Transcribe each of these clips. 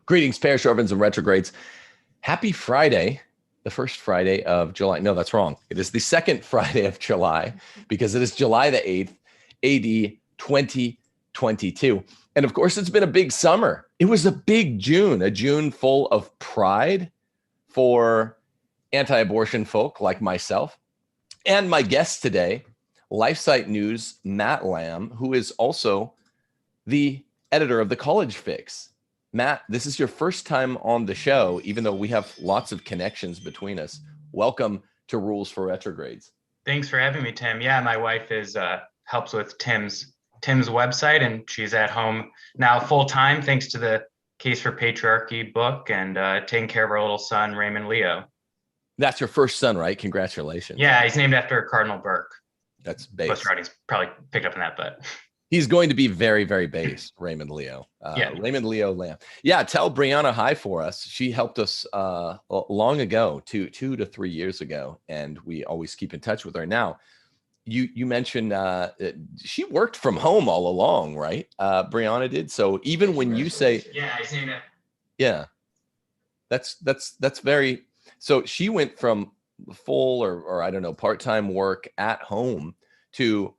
Greetings, pairs, Orphans, and retrogrades. Happy Friday, the first Friday of July. No, that's wrong. It is the second Friday of July because it is July the 8th, AD 2022. And of course, it's been a big summer. It was a big June, a June full of pride for anti-abortion folk like myself. And my guest today, LifeSite News' Matt Lamb, who is also the editor of The College Fix. Matt, this is your first time on the show, even though we have lots of connections between us. Welcome to Rules for Retrogrades. Thanks for having me, Tim. Yeah, my wife is helps with Tim's website, and she's at home now full time thanks to the Case for Patriarchy book and taking care of our little son, Raymond Leo. That's your first son, right? Congratulations. Yeah, he's named after Cardinal Burke. That's base. Most writings probably picked up on that, but he's going to be very, very base, Raymond Leo. Raymond Leo Lamb. Yeah, tell Brianna hi for us. She helped us long ago, 2 to 3 years ago, and we always keep in touch with her. Now, you mentioned she worked from home all along, right? Brianna did. So even when you say, yeah, that's very. So she went from full or I don't know, part-time work at home to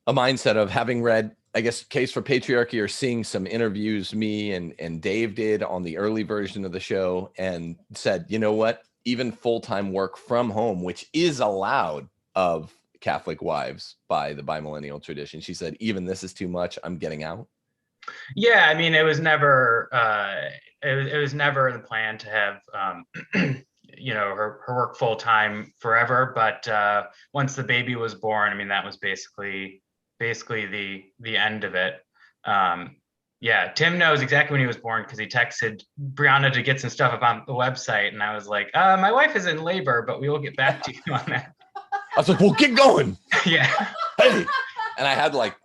a mindset of having read, I guess, Case for Patriarchy or seeing some interviews me and Dave did on the early version of the show and said, you know what, even full-time work from home, which is allowed of Catholic wives by the bimillennial tradition. She said, even this is too much. I'm getting out. Yeah, I mean, it was never it was never the plan to have her work full time forever. But once the baby was born, I mean, that was basically the end of it. Yeah, Tim knows exactly when he was born because he texted Brianna to get some stuff up on the website, and I was like, my wife is in labor, but we will get back to you on that. I was like, well, get going. Yeah. Hey. And I had like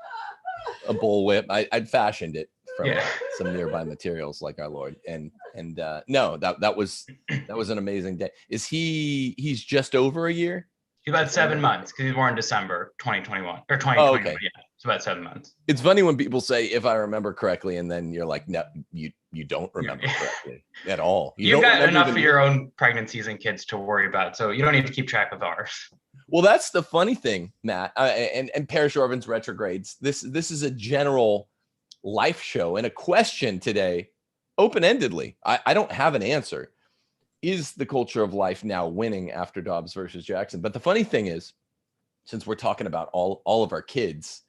a bullwhip. I'd fashioned it from some nearby materials like our Lord. And no, that was an amazing day. He's just over a year? He's about 7 months because he was born in December 2021 or 2021. Oh, okay. Yeah, it's about 7 months. It's funny when people say, if I remember correctly, and then you're like, no, you don't remember correctly at all. You've got enough of your own pregnancies and kids to worry about, so you don't need to keep track of ours. Well, that's the funny thing, Matt, and Parish Orphans Retrogrades. This is a general life show and a question today, open-endedly. I don't have an answer. Is the culture of life now winning after Dobbs versus Jackson? But the funny thing is, since we're talking about all of our kids,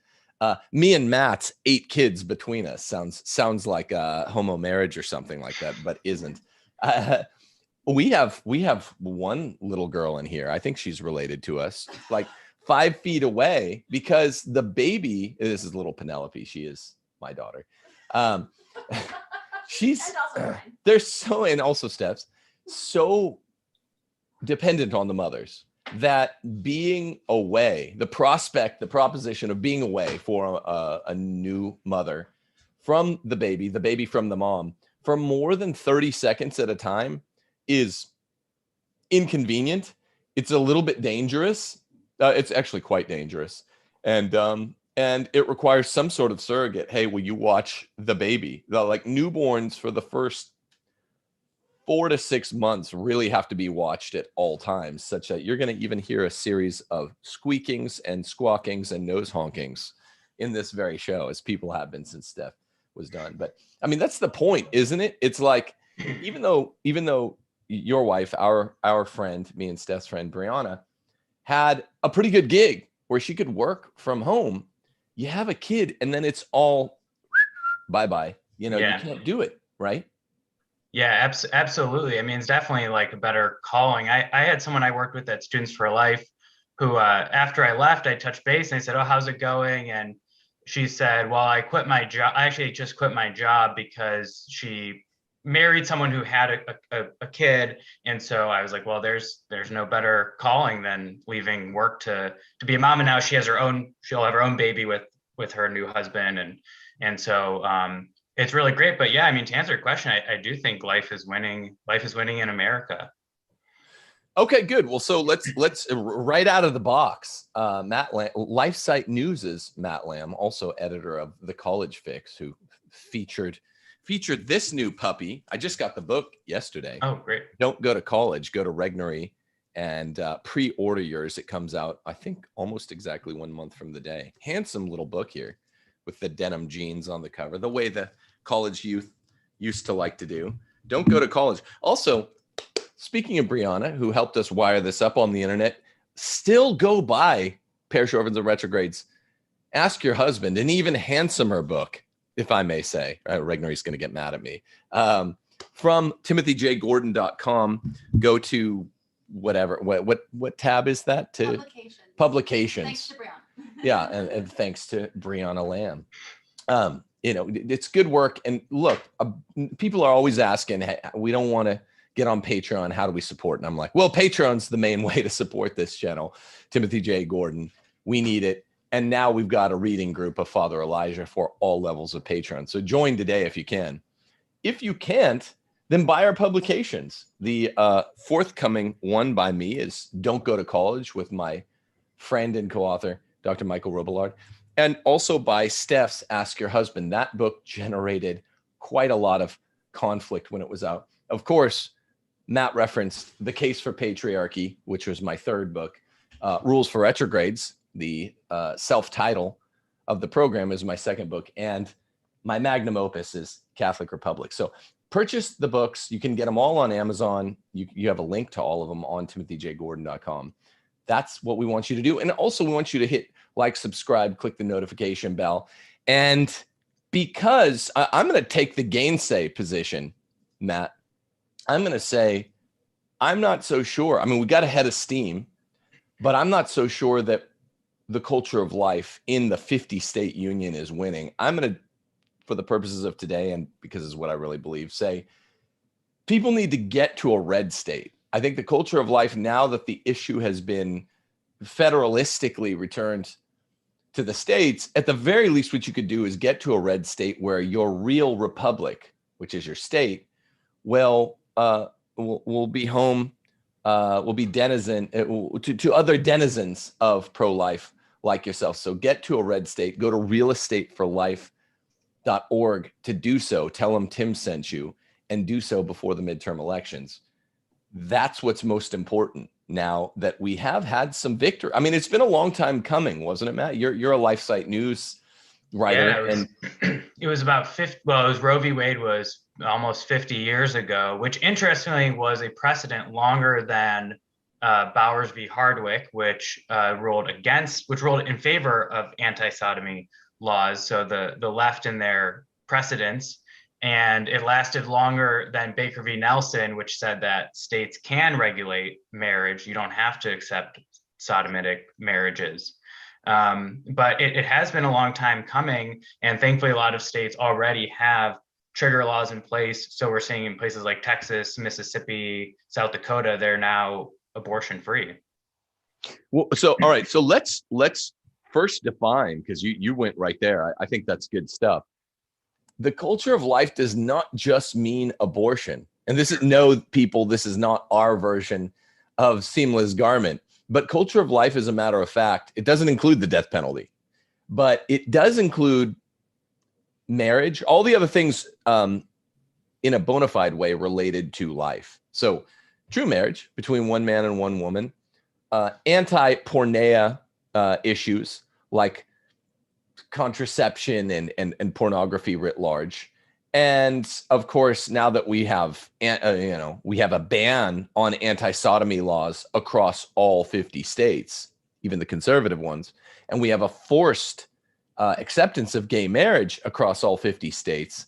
me and Matt's 8 kids between us sounds like a homo marriage or something like that, but isn't. We have one little girl in here. I think she's related to us, like 5 feet away, because the baby. This is little Penelope. She is my daughter. She's they're so, and also Steph's, so dependent on the mothers that being away, the proposition of being away for a new mother from the baby from the mom for more than 30 seconds at a time is inconvenient. It's a little bit dangerous. It's actually quite dangerous. And it requires some sort of surrogate. Hey, will you watch the baby? Like newborns for the first 4 to 6 months really have to be watched at all times, such that you're going to even hear a series of squeakings and squawkings and nose honkings in this very show, as people have been since Steph was done. But I mean, that's the point, isn't it? It's like, even though your wife, our friend, me and Steph's friend, Brianna, had a pretty good gig where she could work from home, you have a kid and then it's all bye-bye. You can't do it, right? Yeah, absolutely. I mean, it's definitely like a better calling. I had someone I worked with at Students for Life who, after I left, I touched base and I said, oh, how's it going? And she said, well, I quit my job. I actually just quit my job because she married someone who had a kid. And so I was like, well, there's no better calling than leaving work to be a mom. And now she'll have her own baby with her new husband. And so it's really great. But yeah, I mean, to answer your question, I do think life is winning in America. Okay, good. Well, so let's right out of the box. Matt Lamb, LifeSite News' Matt Lamb, also editor of The College Fix, who featured featured this new puppy. I just got the book yesterday. Oh, great. Don't Go to College, go to Regnery and pre-order yours. It comes out, I think, almost exactly 1 month from the day. Handsome little book here with the denim jeans on the cover, the way the college youth used to like to do. Don't Go to College. Also, speaking of Brianna, who helped us wire this up on the internet, still go buy Parish Orphans and Retrogrades, Ask Your Husband, an even handsomer book, if I may say. Regnery's going to get mad at me. From timothyjgordon.com, go to whatever, what tab is that? To publications. Thanks to Brianna. Yeah, and thanks to Brianna Lamb. You know, it's good work. And look, people are always asking, hey, we don't want to get on Patreon. How do we support? And I'm like, well, Patreon's the main way to support this channel. Timothy J. Gordon, we need it. And now we've got a reading group of Father Elijah for all levels of Patreon. So join today if you can. If you can't, then buy our publications. The forthcoming one by me is Don't Go to College with my friend and co-author, Dr. Michael Robillard. And also by STEPH'S, Ask Your Husband. That book generated quite a lot of conflict when it was out. Of course, Matt referenced The Case for Patriarchy, which was my third book. Rules for Retrogrades, the self-title of the program, is my second book. And my magnum opus is Catholic Republic. So purchase the books. You can get them all on Amazon. You have a link to all of them on timothyjgordon.com. That's what we want you to do. And also we want you to hit like, subscribe, click the notification bell. And because I'm going to take the gainsay position, Matt, I'm going to say, I'm not so sure. I mean, we got a head of steam, but I'm not so sure that the culture of life in the 50-state union is winning. I'm going to, for the purposes of today, and because it's what I really believe, say people need to get to a red state. I think the culture of life, now that the issue has been federalistically returned to the states, at the very least, what you could do is get to a red state where your real republic, which is your state, will be home, will be denizen to other denizens of pro-life like yourself. So get to a red state. Go to realestateforlife.org to do so. Tell them Tim sent you, and do so before the midterm elections. That's what's most important now that we have had some victory. I mean, it's been a long time coming, wasn't it, Matt? You're a LifeSite News writer. Yeah, it was about 50. Well, it was Roe v. Wade was almost 50 years ago, which interestingly was a precedent longer than Bowers v. Hardwick, which ruled in favor of anti-sodomy laws. So the left in their precedents. And it lasted longer than Baker v. Nelson, which said that states can regulate marriage. You don't have to accept sodomitic marriages. But it has been a long time coming. And thankfully, a lot of states already have trigger laws in place. So we're seeing in places like Texas, Mississippi, South Dakota, they're now abortion free. Well, so, all right. So let's first define, because you went right there. I think that's good stuff. The culture of life does not just mean abortion. And this is this is not our version of seamless garment, but culture of life, as a matter of fact, it doesn't include the death penalty, but it does include marriage, all the other things in a bona fide way related to life. So true marriage between one man and one woman, anti-porneia issues like contraception and pornography writ large. And of course, now that we have, we have a ban on anti-sodomy laws across all 50 states, even the conservative ones, and we have a forced acceptance of gay marriage across all 50 states.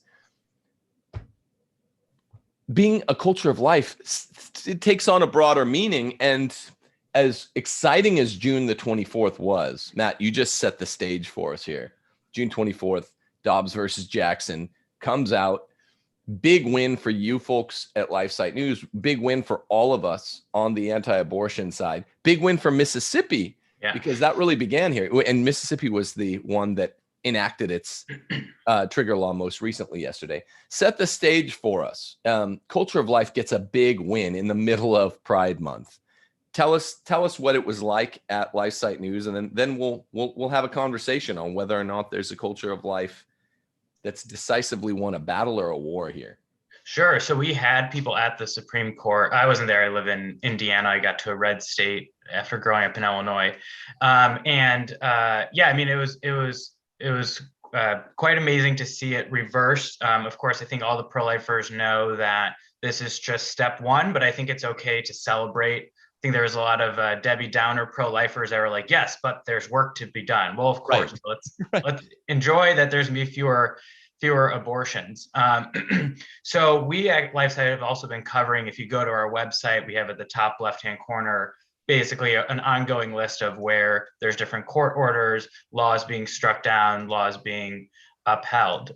Being a culture of life, it takes on a broader meaning. And as exciting as June the 24th was, Matt, you just set the stage for us here. June 24th, Dobbs versus Jackson comes out. Big win for you folks at LifeSite News. Big win for all of us on the anti-abortion side. Big win for Mississippi, because that really began here. And Mississippi was the one that enacted its trigger law most recently yesterday. Set the stage for us. Culture of Life gets a big win in the middle of Pride Month. Tell us what it was like at LifeSite News, and then we'll have a conversation on whether or not there's a culture of life that's decisively won a battle or a war here? Sure. So we had people at the Supreme Court. I wasn't there. I live in Indiana. I got to a red state after growing up in Illinois. Yeah, I mean, it was quite amazing to see it reversed. Of course, I think all the pro-lifers know that this is just step one, but I think it's okay to celebrate. I think there was a lot of Debbie Downer pro-lifers that were like, yes, but there's work to be done. Well, of course, let's enjoy that there's going to be fewer abortions. So we at LifeSite have also been covering, if you go to our website, we have at the top left-hand corner, basically an ongoing list of where there's different court orders, laws being struck down, laws being upheld.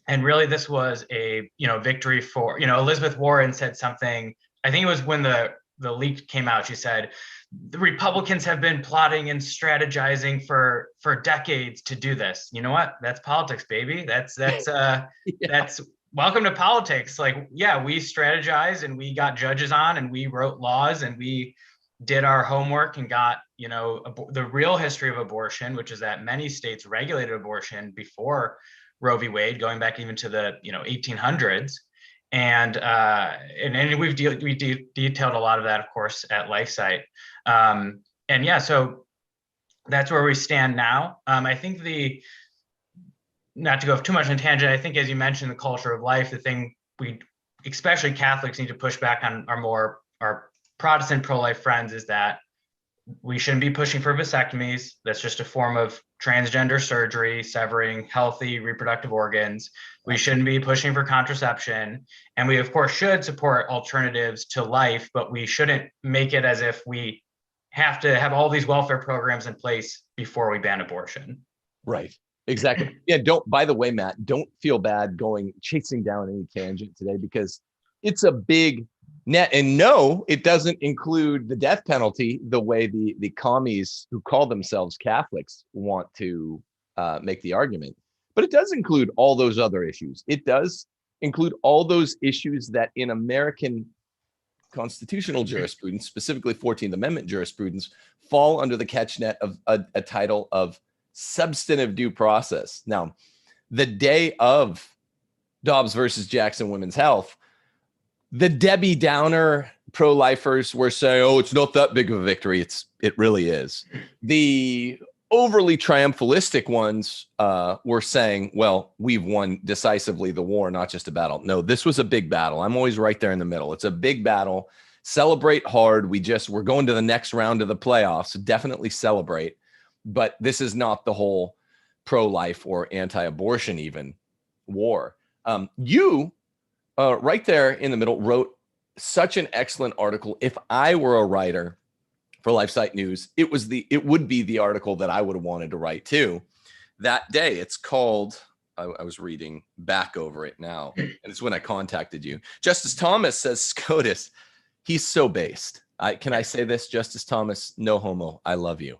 And really this was a, victory for, Elizabeth Warren said something, I think it was when the leak came out, she said, the Republicans have been plotting and strategizing for decades to do this. You know what? That's politics, baby. That's welcome to politics. Like, yeah, we strategized and we got judges on and we wrote laws and we did our homework and got, the real history of abortion, which is that many states regulated abortion before Roe v. Wade, going back even to the 1800s. And we detailed a lot of that, of course, at LifeSite. So that's where we stand now. I think not to go too much on a tangent, I think, as you mentioned, the culture of life, the thing especially Catholics, need to push back on our Protestant pro-life friends is that we shouldn't be pushing for vasectomies. That's just a form of transgender surgery, severing healthy reproductive organs. We shouldn't be pushing for contraception. And we, of course, should support alternatives to life, but we shouldn't make it as if we have to have all these welfare programs in place before we ban abortion. Right. Exactly. Yeah. By the way, Matt, don't feel bad chasing down any tangent today, because it's a big net. And no, it doesn't include the death penalty the way the commies who call themselves Catholics want to make the argument. But it does include all those other issues. It does include all those issues that in American constitutional jurisprudence, specifically 14th Amendment jurisprudence, fall under the catch net of a title of substantive due process. Now, the day of Dobbs versus Jackson Women's Health, the Debbie Downer pro-lifers were saying, oh, it's not that big of a victory. It really is. The overly triumphalistic ones were saying, well, we've won decisively the war, not just a battle. No, this was a big battle. I'm always right there in the middle. It's a big battle. Celebrate hard. We're going to the next round of the playoffs. Definitely celebrate. But this is not the whole pro-life or anti-abortion even war. You right there in the middle wrote such an excellent article. If I were a writer for LifeSite News, it would be the article that I would have wanted to write too that day. It's called, I was reading back over it now, and it's when I contacted you. Justice Thomas says SCOTUS, he's so based. Can I say this? Justice Thomas, no homo, I love you.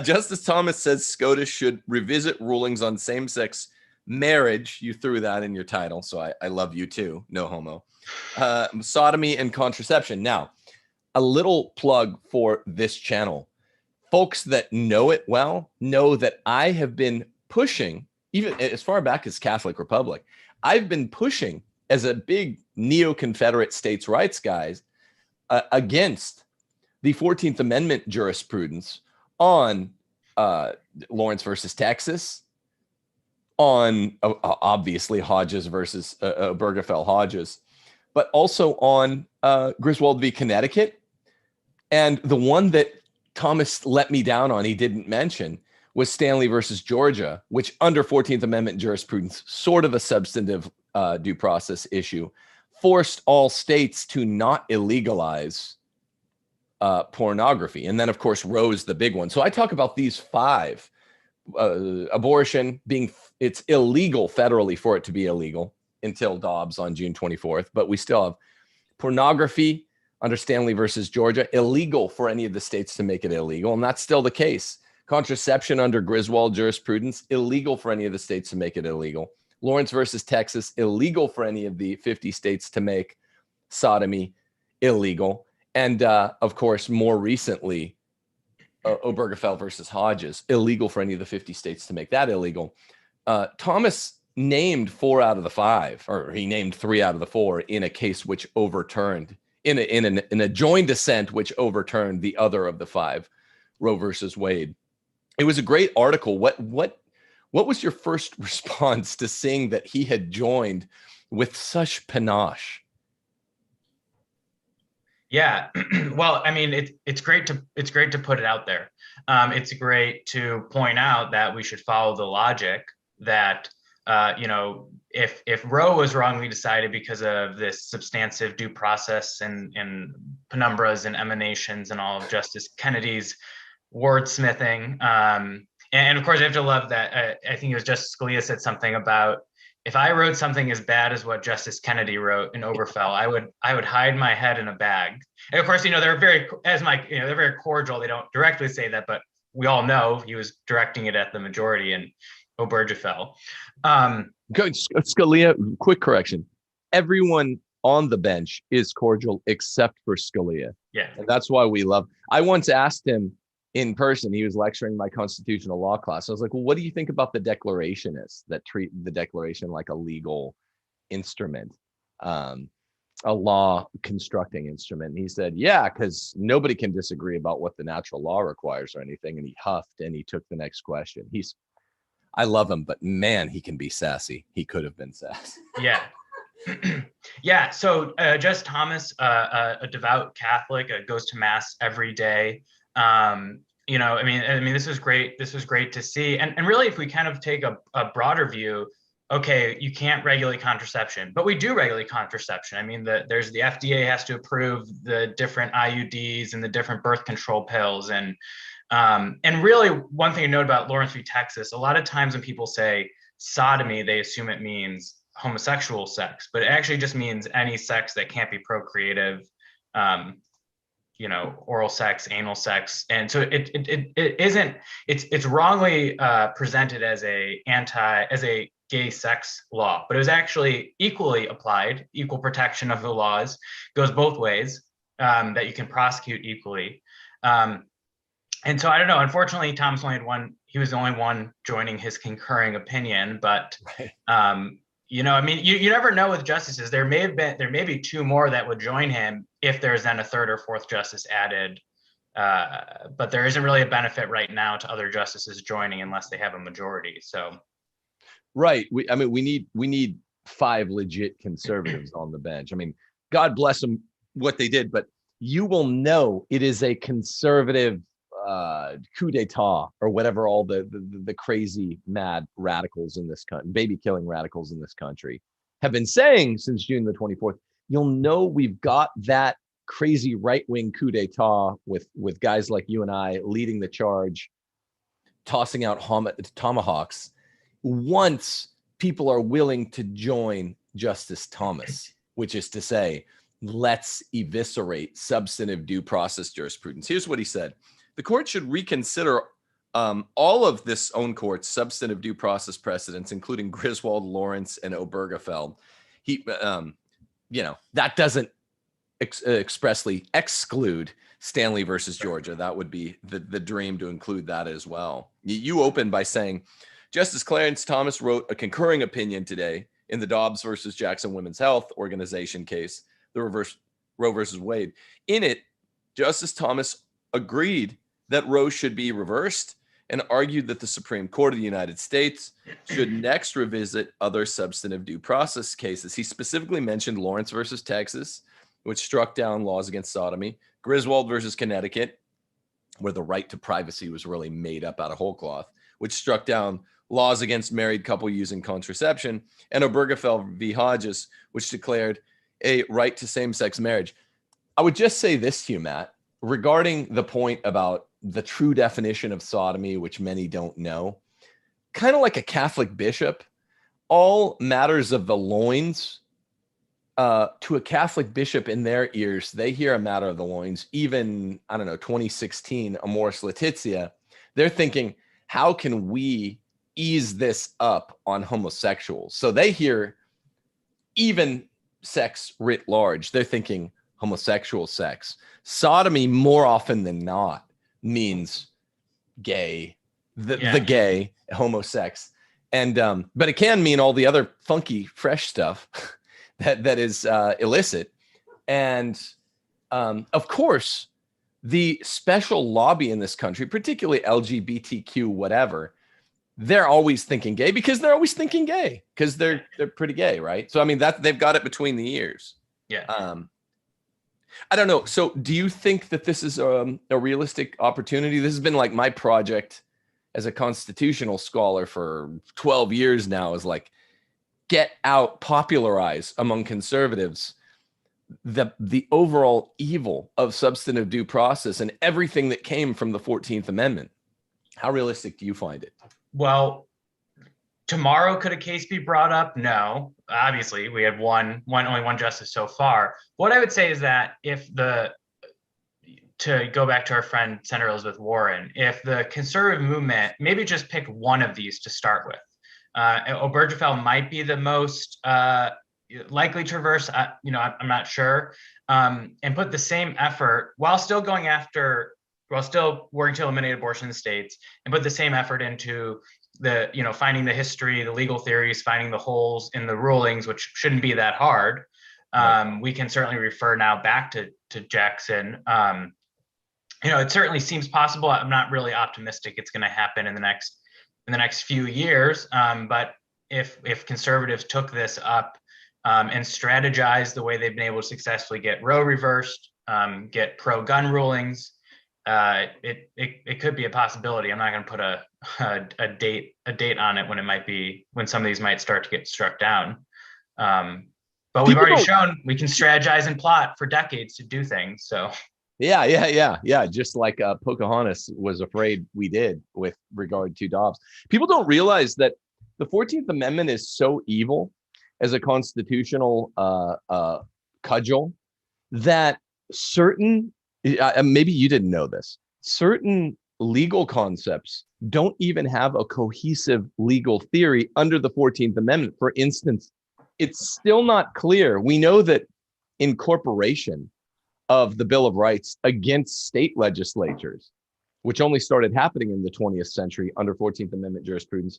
Justice Thomas says SCOTUS should revisit rulings on same-sex marriage. You threw that in your title, so I love you too, no homo. Sodomy and contraception. Now, a little plug for this channel. Folks that know it well know that I have been pushing, even as far back as Catholic Republic, I've been pushing as a big neo-Confederate states' rights guys against the 14th Amendment jurisprudence on Lawrence versus Texas, on obviously Hodges versus Obergefell Hodges, but also on Griswold v. Connecticut. And the one that Thomas let me down on, he didn't mention, was Stanley versus Georgia, which under 14th Amendment jurisprudence, sort of a substantive due process issue, forced all states to not illegalize pornography. And then, of course, Roe's the big one. So I talk about these five. Abortion it's illegal federally for it to be illegal until Dobbs on June 24th, but we still have pornography under Stanley versus Georgia, illegal for any of the states to make it illegal, and that's still the case. Contraception under Griswold jurisprudence, illegal for any of the states to make it illegal. Lawrence versus Texas, illegal for any of the 50 states to make sodomy illegal. And of course, more recently, Obergefell versus Hodges, illegal for any of the 50 states to make that illegal. Thomas named 4 out of the 5, or he named 3 out of the 4 in a case which overturned, in a joint dissent which overturned the other of the 5, Roe versus Wade. It was a great article. What was your first response to seeing that he had joined with such panache? Yeah, well, I mean, it's great to put it out there. It's great to point out that we should follow the logic that if Roe was wrongly decided because of this substantive due process and penumbras and emanations and all of Justice Kennedy's wordsmithing, and of course I have to love that. I think it was Justice Scalia said something about, if I wrote something as bad as what Justice Kennedy wrote in Obergefell, I would hide my head in a bag. And of course, they're very, they're very cordial. They don't directly say that, but we all know he was directing it at the majority in Obergefell. Scalia, quick correction. Everyone on the bench is cordial except for Scalia. Yeah. And that's why we love. I once asked him in person, he was lecturing my constitutional law class. I was like, well, what do you think about the declarationists that treat the Declaration like a legal instrument, a law constructing instrument? And he said, yeah, because nobody can disagree about what the natural law requires or anything. And he huffed and he took the next question. I love him, but man, he can be sassy. He could have been sassy. Yeah. Yeah. So Justice Thomas, a devout Catholic, goes to mass every day. I mean, this was great. This was great to see. And really, if we kind of take a broader view, okay, you can't regulate contraception, but we do regulate contraception. I mean, there's the FDA has to approve the different IUDs and the different birth control pills. And really, one thing to note about Lawrence v. Texas, a lot of times when people say sodomy, they assume it means homosexual sex, but it actually just means any sex that can't be procreative, oral sex, anal sex. And so it isn't, it's wrongly presented as a gay sex law, but it was actually equally applied. Equal protection of the laws goes both ways, that you can prosecute equally. And so I don't know, unfortunately, Thomas only had one, he was the only one joining his concurring opinion, but right. I mean, you never know with justices. There may be 2 more that would join him if there's then a 3rd or 4th justice added. But there isn't really a benefit right now to other justices joining unless they have a majority. So, right. We need 5 legit conservatives on the bench. I mean, God bless them what they did, but you will know it is a conservative coup d'etat or whatever all the crazy mad radicals in this country, baby killing radicals in this country have been saying since June the 24th. You'll know we've got that crazy right-wing coup d'etat with guys like you and I leading the charge, tossing out tomahawks once people are willing to join Justice Thomas, which is to say, let's eviscerate substantive due process jurisprudence. Here's what he said. The court should reconsider all of this own court's substantive due process precedents, including Griswold, Lawrence, and Obergefell. That doesn't expressly exclude Stanley versus Georgia. That would be the dream to include that as well. You opened by saying, Justice Clarence Thomas wrote a concurring opinion today in the Dobbs versus Jackson Women's Health Organization case, the Roe versus Wade. In it, Justice Thomas agreed that Roe should be reversed and argued that the Supreme Court of the United States should next revisit other substantive due process cases. He specifically mentioned Lawrence versus Texas, which struck down laws against sodomy, Griswold versus Connecticut, where the right to privacy was really made up out of whole cloth, which struck down laws against married couple using contraception, and Obergefell v. Hodges, which declared a right to same-sex marriage. I would just say this to you, Matt, regarding the point about the true definition of sodomy, which many don't know, kind of like a Catholic bishop, all matters of the loins, to a Catholic bishop in their ears, they hear a matter of the loins, even, 2016, Amoris Laetitia, they're thinking, how can we ease this up on homosexuals? So they hear even sex writ large, they're thinking homosexual sex. Sodomy, more often than not, means gay, the gay, homosex. And but it can mean all the other funky, fresh stuff that is illicit. And of course, the special lobby in this country, particularly LGBTQ, whatever, they're always thinking gay because they're always thinking gay because they're pretty gay, right? So I mean that they've got it between the ears. Yeah. I don't know. So do you think that this is a realistic opportunity? This has been like my project as a constitutional scholar for 12 years now, is like get out, popularize among conservatives the overall evil of substantive due process and everything that came from the 14th Amendment. How realistic do you find it? Well, tomorrow, could a case be brought up? No. Obviously, we had only one justice so far. What I would say is that to go back to our friend Senator Elizabeth Warren, if the conservative movement maybe just pick one of these to start with, Obergefell might be the most likely to reverse. I'm not sure, and put the same effort while still working to eliminate abortion in the states, and put the same effort into finding the history, the legal theories, finding the holes in the rulings, which shouldn't be that hard. Right. We can certainly refer now back to Jackson. It certainly seems possible. I'm not really optimistic it's going to happen in the next few years. But if conservatives took this up and strategized the way they've been able to successfully get Roe reversed, get pro-gun rulings, it could be a possibility. I'm not going to put a date on it when some of these might start to get struck down. But we've already shown we can strategize and plot for decades to do things. So yeah. Just like Pocahontas was afraid we did with regard to Dobbs. People don't realize that the 14th Amendment is so evil as a constitutional cudgel that certain, maybe you didn't know this, certain legal concepts don't even have a cohesive legal theory under the 14th Amendment. For instance, it's still not clear. We know that incorporation of the Bill of Rights against state legislatures, which only started happening in the 20th century under 14th Amendment jurisprudence,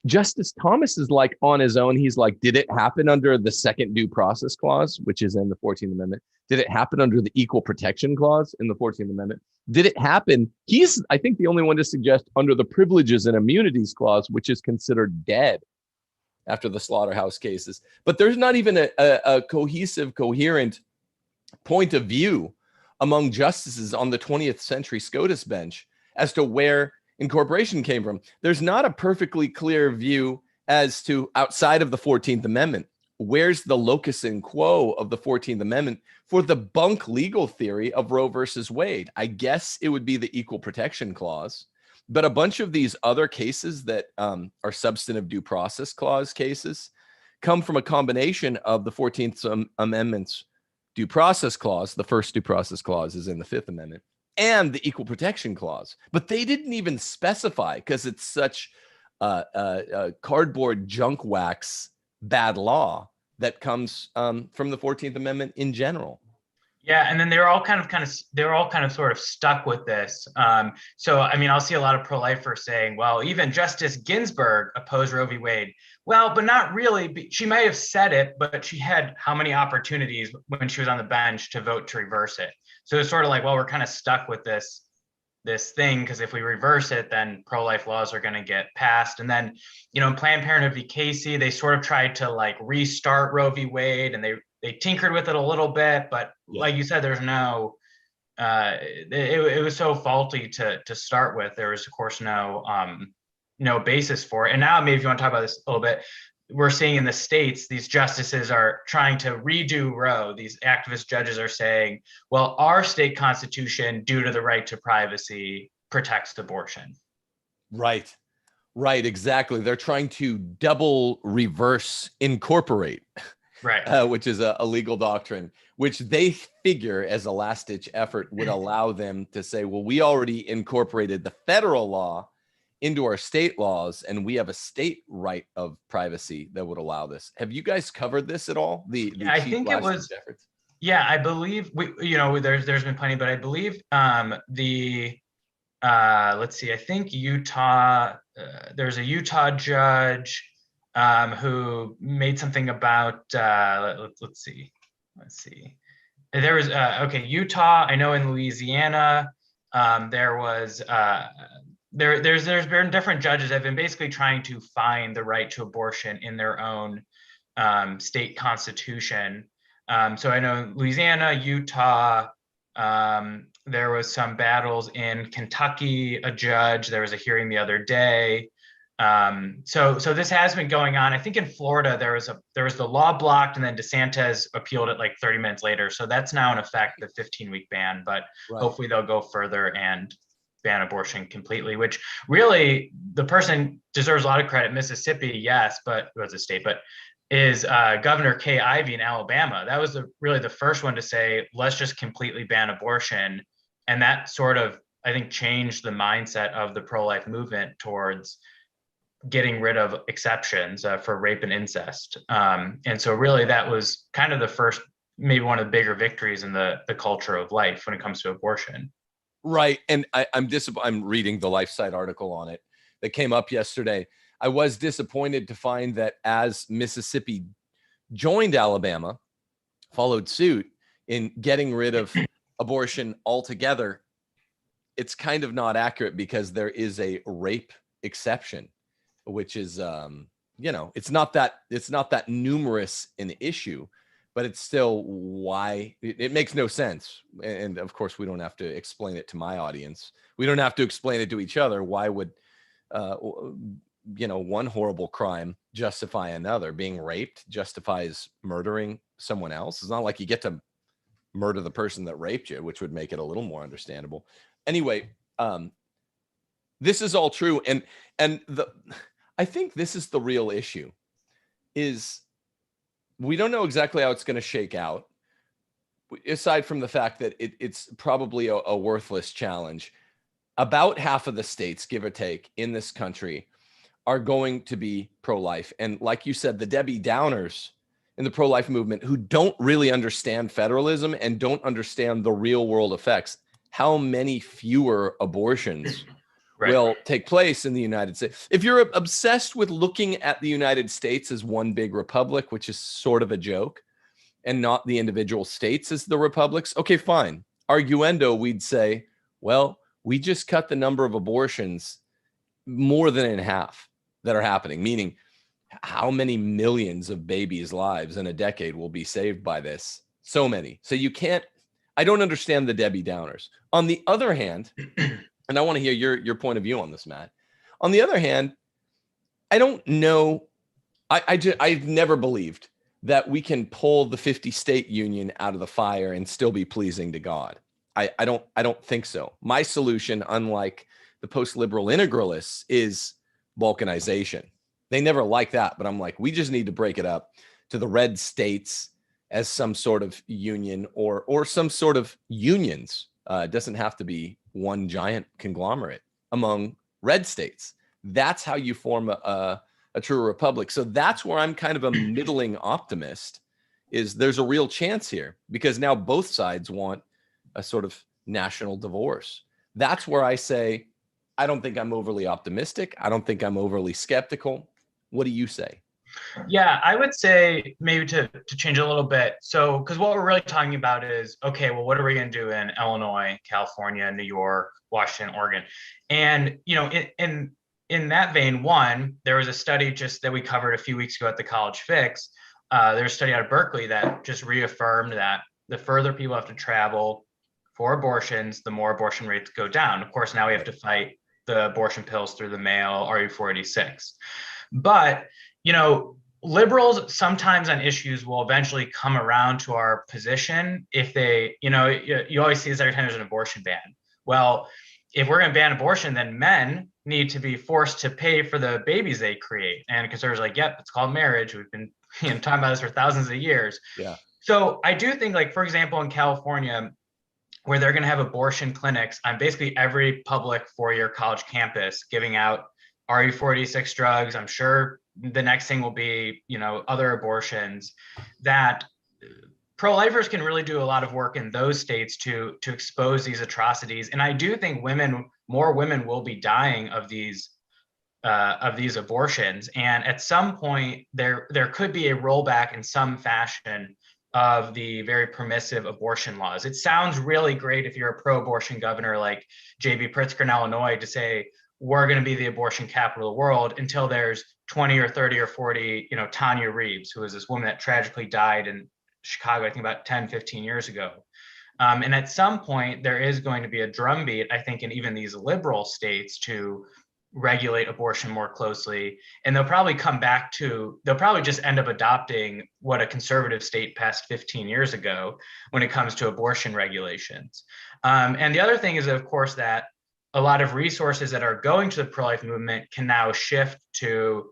Justice Thomas is like on his own. He's like, did it happen under the second due process clause, which is in the 14th Amendment? Did it happen under the equal protection clause in the 14th Amendment? Did it happen? He's, I think, the only one to suggest under the privileges and immunities clause, which is considered dead after the slaughterhouse cases. But there's not even a cohesive, coherent point of view among justices on the 20th century SCOTUS bench as to where incorporation came from. There's not a perfectly clear view as to, outside of the 14th Amendment, where's the locus in quo of the 14th Amendment for the bunk legal theory of Roe versus Wade. I guess it would be the equal protection clause, but a bunch of these other cases that are substantive due process clause cases come from a combination of the 14th Amendment's due process clause. The first due process clause is in the Fifth Amendment, and the equal protection clause, but they didn't even specify because it's such cardboard junk wax bad law that comes from the 14th Amendment in general. Yeah, and then they're all kind of sort of stuck with this. So I mean, I'll see a lot of pro-lifers saying, well, even Justice Ginsburg opposed Roe v. Wade. Well, but not really. She might have said it, but she had how many opportunities when she was on the bench to vote to reverse it? So it's sort of like, well, we're kind of stuck with this thing because if we reverse it, then pro-life laws are going to get passed. And then, in Planned Parenthood v. Casey, they sort of tried to like restart Roe v. Wade, and they tinkered with it a little bit, but like you said, there's no, it was so faulty to start with. There was, of course, no basis for it. And now maybe if you want to talk about this a little bit, we're seeing in the States, these justices are trying to redo Roe. These activist judges are saying, well, our state constitution, due to the right to privacy, protects abortion. Right, exactly. They're trying to double reverse incorporate. Right. Which is a legal doctrine, which they figure as a last-ditch effort would allow them to say, well, we already incorporated the federal law into our state laws, and we have a state right of privacy that would allow this. Have you guys covered this at all? I think it was efforts? Yeah, I believe there's been plenty, but I believe let's see, I think Utah there's a Utah judge who made something about, let's see. There was, okay, Utah, I know in Louisiana, there was, there's been different judges that have been basically trying to find the right to abortion in their own state constitution. So I know Louisiana, Utah, there was some battles in Kentucky, a judge, there was a hearing the other day. So this has been going on. I think in Florida, there was the law blocked, and then DeSantis appealed it like 30 minutes later. So that's now in effect, the 15-week ban, but hopefully they'll go further and ban abortion completely, which really the person deserves a lot of credit. Mississippi, yes, but it was a state, but is Governor Kay Ivey in Alabama. That was really the first one to say, let's just completely ban abortion. And that sort of, I think, changed the mindset of the pro-life movement towards getting rid of exceptions for rape and incest. And so really that was kind of the first, maybe one of the bigger victories in the culture of life when it comes to abortion. Right. And I'm reading the LifeSite article on it that came up yesterday. I was disappointed to find that as Mississippi joined Alabama, followed suit in getting rid of abortion altogether, it's kind of not accurate because there is a rape exception, which is, it's not that numerous an issue, but it's still why it makes no sense. And of course, we don't have to explain it to my audience. We don't have to explain it to each other. Why would, one horrible crime justify another? Being raped justifies murdering someone else. It's not like you get to murder the person that raped you, which would make it a little more understandable. Anyway, this is all true. And I think this is the real issue, is we don't know exactly how it's going to shake out, aside from the fact that it's probably a worthless challenge. About half of the states, give or take, in this country are going to be pro-life. And like you said, the Debbie Downers in the pro-life movement who don't really understand federalism and don't understand the real world effects, how many fewer abortions will take place in the United States. If you're obsessed with looking at the United States as one big republic, which is sort of a joke, and not the individual states as the republics, okay, fine. Arguendo, we'd say, well, we just cut the number of abortions more than in half that are happening, meaning how many millions of babies' lives in a decade will be saved by this? So many. So you can't, I don't understand the Debbie Downers. On the other hand, and I want to hear your point of view on this, Matt. On the other hand, I don't know. I've never believed that we can pull the 50-state union out of the fire and still be pleasing to God. I don't think so. My solution, unlike the post-liberal integralists, is balkanization. They never like that, but I'm like, we just need to break it up to the red states as some sort of union or some sort of unions. It doesn't have to be one giant conglomerate among red states. That's how you form a true republic. So that's where I'm kind of a middling optimist, is there's a real chance here, because now both sides want a sort of national divorce. That's where I say, I don't think I'm overly optimistic. I don't think I'm overly skeptical. What do you say? Yeah, I would say maybe to change a little bit. So, because what we're really talking about is, okay, well, what are we going to do in Illinois, California, New York, Washington, Oregon? And, in that vein, one, there was a study just that we covered a few weeks ago at the College Fix. There's a study out of Berkeley that just reaffirmed that the further people have to travel for abortions, the more abortion rates go down. Of course, now we have to fight the abortion pills through the mail, RE486. But, liberals sometimes on issues will eventually come around to our position if they, you always see this every time there's an abortion ban. Well, if we're going to ban abortion, then men need to be forced to pay for the babies they create. And conservatives are like, yep, it's called marriage. We've been talking about this for thousands of years. Yeah. So I do think, like, for example, in California, where they're going to have abortion clinics on basically every public four-year college campus, giving out RE486 drugs. I'm sure the next thing will be, other abortions, that pro-lifers can really do a lot of work in those states to expose these atrocities. And I do think more women will be dying of these of these abortions. And at some point, there could be a rollback in some fashion of the very permissive abortion laws. It sounds really great if you're a pro-abortion governor like J.B. Pritzker in Illinois to say, we're going to be the abortion capital of the world, until there's 20 or 30 or 40, Tanya Reeves, who was this woman that tragically died in Chicago, I think about 10, 15 years ago. And at some point, there is going to be a drumbeat, I think, in even these liberal states to regulate abortion more closely. And they'll probably just end up adopting what a conservative state passed 15 years ago when it comes to abortion regulations. And the other thing is, of course, that a lot of resources that are going to the pro-life movement can now shift to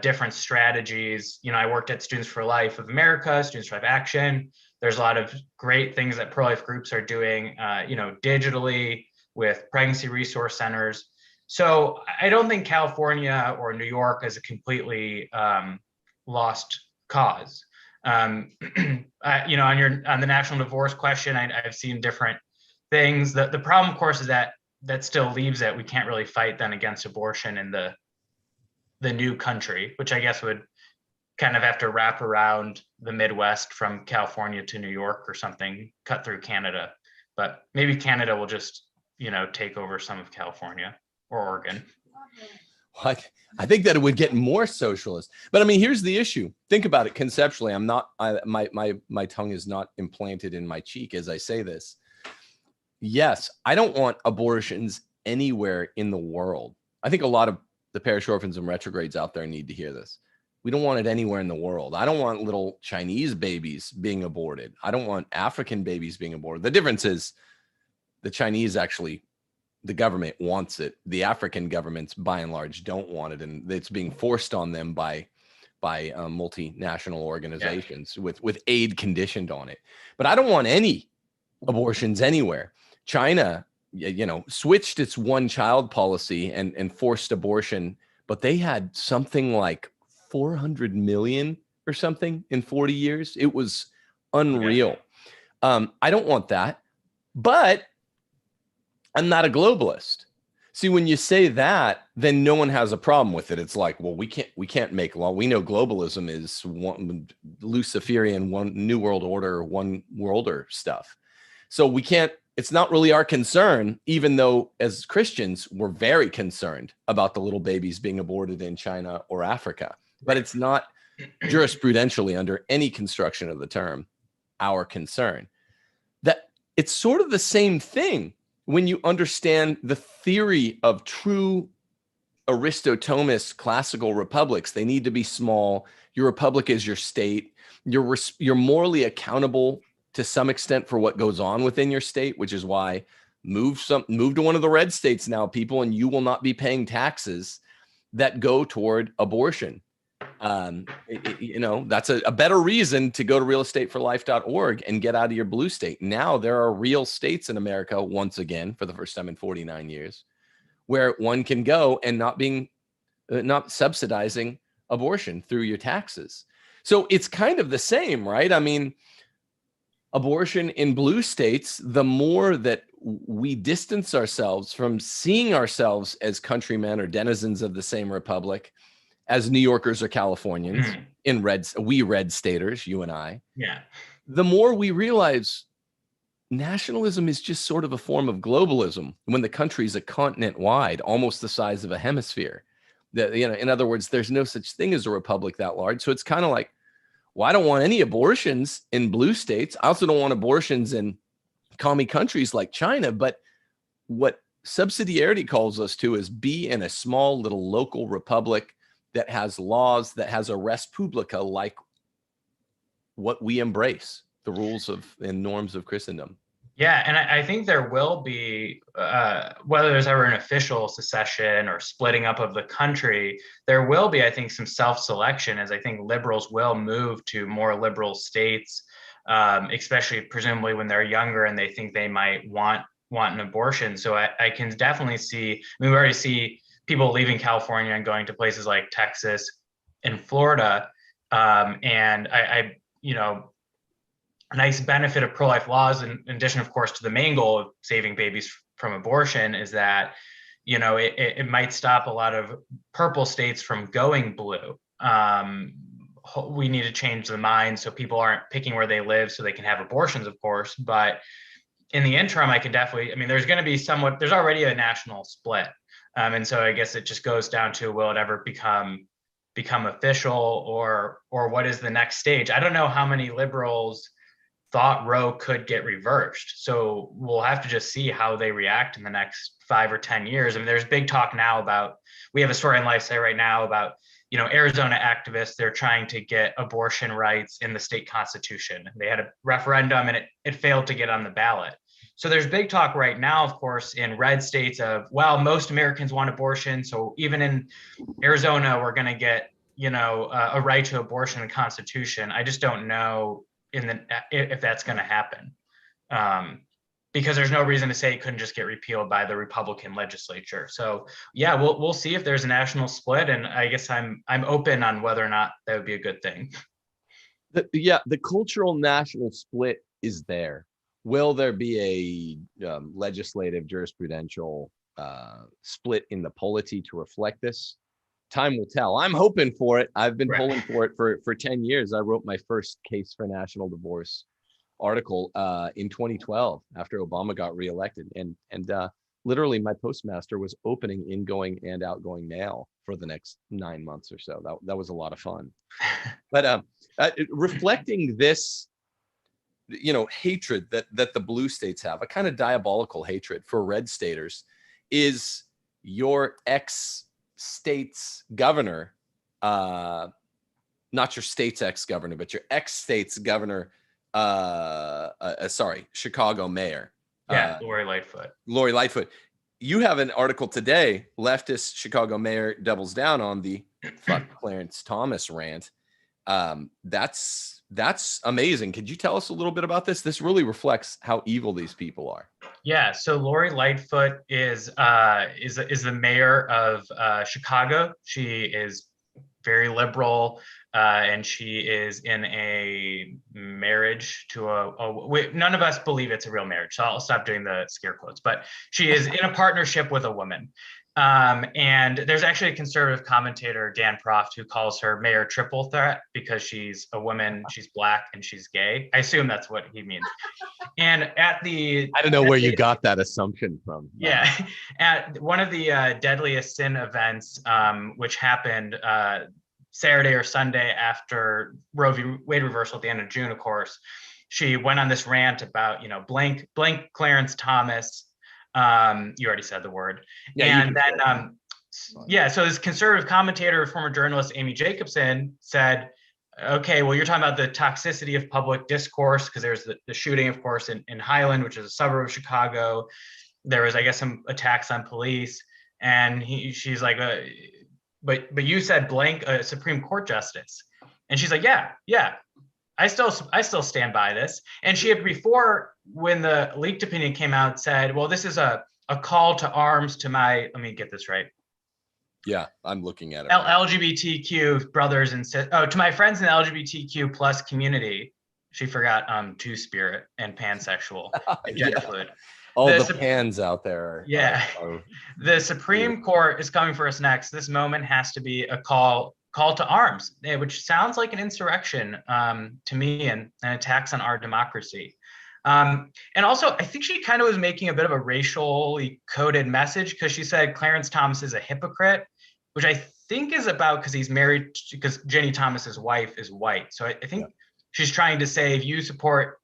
different strategies. I worked at Students for Life of America, Students for Life Action. There's a lot of great things that pro-life groups are doing, digitally with pregnancy resource centers. So I don't think California or New York is a completely lost cause. On the national divorce question, I've seen different things. The problem, of course, is that still leaves that we can't really fight then against abortion in the new country, which I guess would kind of have to wrap around the Midwest from California to New York or something, cut through Canada. But maybe Canada will just, take over some of California or Oregon. I think that it would get more socialist. But I mean, here's the issue. Think about it conceptually. My tongue is not implanted in my cheek as I say this. Yes, I don't want abortions anywhere in the world. I think a lot of the parish orphans and retrogrades out there need to hear this. We don't want it anywhere in the world. I don't want little Chinese babies being aborted. I don't want African babies being aborted. The difference is the Chinese actually, the government wants it. The African governments, by and large, don't want it, and it's being forced on them by multinational organizations with aid conditioned on it. But I don't want any abortions anywhere. China, switched its one-child policy and forced abortion, but they had something like 400 million or something in 40 years. It was unreal. I don't want that, but I'm not a globalist. See, when you say that, then no one has a problem with it. It's like, well, we can't make law. We know globalism is one Luciferian, one new world order, one worlder stuff. So we can't, it's not really our concern, even though as Christians, we're very concerned about the little babies being aborted in China or Africa, but it's not jurisprudentially under any construction of the term, our concern. That it's sort of the same thing when you understand the theory of true Aristotelian classical republics. They need to be small. Your republic is your state. You're morally accountable to some extent for what goes on within your state, which is why move to one of the red states now, people, and you will not be paying taxes that go toward abortion. That's a better reason to go to realestateforlife.org and get out of your blue state. Now there are real states in America, once again, for the first time in 49 years, where one can go and not subsidizing abortion through your taxes. So it's kind of the same, right? I mean, abortion in blue states, the more that we distance ourselves from seeing ourselves as countrymen or denizens of the same republic, as New Yorkers or Californians, we red staters, you and I, the more we realize nationalism is just sort of a form of globalism when the country is a continent wide, almost the size of a hemisphere. In other words, there's no such thing as a republic that large. So it's kind of like, well, I don't want any abortions in blue states. I also don't want abortions in commie countries like China. But what subsidiarity calls us to is be in a small little local republic that has laws, that has a res publica like what we embrace, the rules of and norms of Christendom. Yeah, and I think there will be, whether there's ever an official secession or splitting up of the country, there will be, I think, some self-selection, as I think liberals will move to more liberal states, especially presumably when they're younger and they think they might want an abortion. So I can definitely see, we already see people leaving California and going to places like Texas and Florida. And a nice benefit of pro-life laws, in addition, of course, to the main goal of saving babies from abortion, is that, it might stop a lot of purple states from going blue. We need to change the mind so people aren't picking where they live so they can have abortions, of course. But in the interim, I can definitely, there's going to be there's already a national split. And so I guess it just goes down to, will it ever become official, or what is the next stage? I don't know how many liberals thought Roe could get reversed. So we'll have to just see how they react in the next 5 or 10 years. There's big talk now about, we have a story in LifeSite right now about, Arizona activists, they're trying to get abortion rights in the state constitution. They had a referendum and it failed to get on the ballot. So there's big talk right now, of course, in red states of, well, most Americans want abortion. So even in Arizona, we're going to get, a right to abortion in the Constitution. I just don't know if that's going to happen, because there's no reason to say it couldn't just get repealed by the Republican legislature. So yeah, we'll see if there's a national split, and I guess I'm open on whether or not that would be a good thing. The cultural national split is there. Will there be a legislative jurisprudential split in the polity to reflect this? Time will tell. I'm hoping for it. I've been polling for it for 10 years. I wrote my first case for national divorce article in 2012 after Obama got reelected, and literally my postmaster was opening ingoing and outgoing mail for the next 9 months or so. That was a lot of fun. But reflecting this, hatred that the blue states have, a kind of diabolical hatred for red staters, is your ex-state's governor, not your state's ex-governor, but your ex-state's governor, Chicago mayor. Lori Lightfoot. Lori Lightfoot. You have an article today, leftist Chicago mayor doubles down on the fuck Clarence Thomas rant. That's amazing. Could you tell us a little bit about this? This really reflects how evil these people are. Yeah. So Lori Lightfoot is the mayor of Chicago. She is very liberal, and she is in a marriage to none of us believe it's a real marriage, so I'll stop doing the scare quotes, but she is in a partnership with a woman. And there's actually a conservative commentator, Dan Proft, who calls her Mayor Triple Threat because she's a woman, she's Black, and she's gay. I assume that's what he means. And I don't know where you got that assumption from. Yeah, at one of the Deadliest Sin events, which happened Saturday or Sunday after Roe v. Wade reversal at the end of June, of course, she went on this rant about, blank Clarence Thomas. You already said the word. Yeah, and then, so this conservative commentator, former journalist Amy Jacobson, said, okay, well, you're talking about the toxicity of public discourse, because there's the shooting, of course, in Highland, which is a suburb of Chicago. There was, I guess, some attacks on police. And she's like, but you said blank Supreme Court justice. And she's like, yeah. I still stand by this. And she had before, when the leaked opinion came out, said, well, this is a call to arms to let me get this right. Yeah, I'm looking at it. LGBTQ brothers and sisters. Oh, to my friends in the LGBTQ plus community. She forgot Two-Spirit and pansexual and gender fluid. All the pans out there. The Supreme Court is coming for us next. This moment has to be a call to arms, which sounds like an insurrection to me, and an attacks on our democracy. And also, I think she kind of was making a bit of a racially coded message, because she said Clarence Thomas is a hypocrite, which I think is about because he's married, because Jenny Thomas's wife is white. So I think she's trying to say, if you support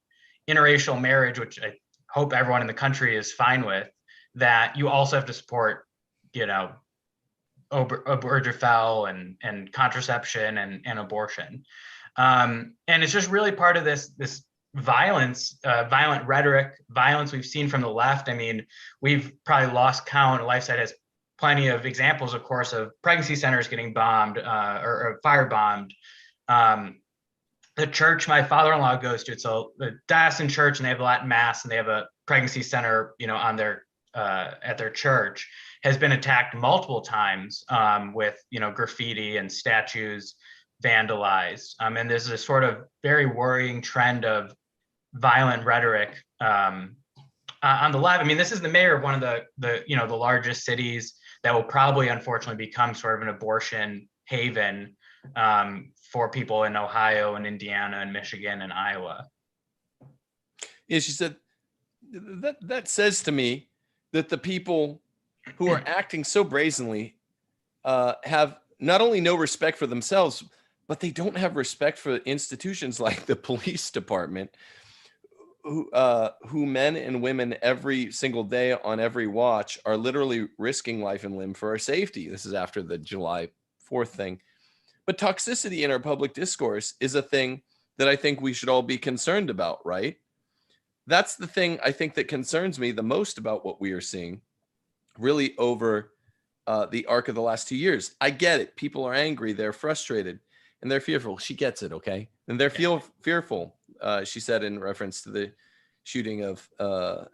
interracial marriage, which I hope everyone in the country is fine with, that you also have to support, Obergefell and contraception and abortion. And it's just really part of this violence, violent rhetoric, violence we've seen from the left. We've probably lost count. LifeSite has plenty of examples, of course, of pregnancy centers getting bombed or firebombed. The church my father-in-law goes to, it's the Diocesan church, and they have a Latin mass, and they have a pregnancy center, on their at their church, has been attacked multiple times with graffiti and statues vandalized. And there's a sort of very worrying trend of violent rhetoric on the left. I mean, this is the mayor of one of the largest cities that will probably, unfortunately, become sort of an abortion haven for people in Ohio and Indiana and Michigan and Iowa. Yeah, she said that says to me that the people who are acting so brazenly have not only no respect for themselves, but they don't have respect for institutions like the police department, who men and women every single day on every watch are literally risking life and limb for our safety. This is after the July 4th thing. But toxicity in our public discourse is a thing that I think we should all be concerned about, right? That's the thing I think that concerns me the most about what we are seeing really over the arc of the last 2 years. I get it. People are angry. They're frustrated and they're fearful. She gets it. Okay. And they're fearful. She said in reference to the shooting of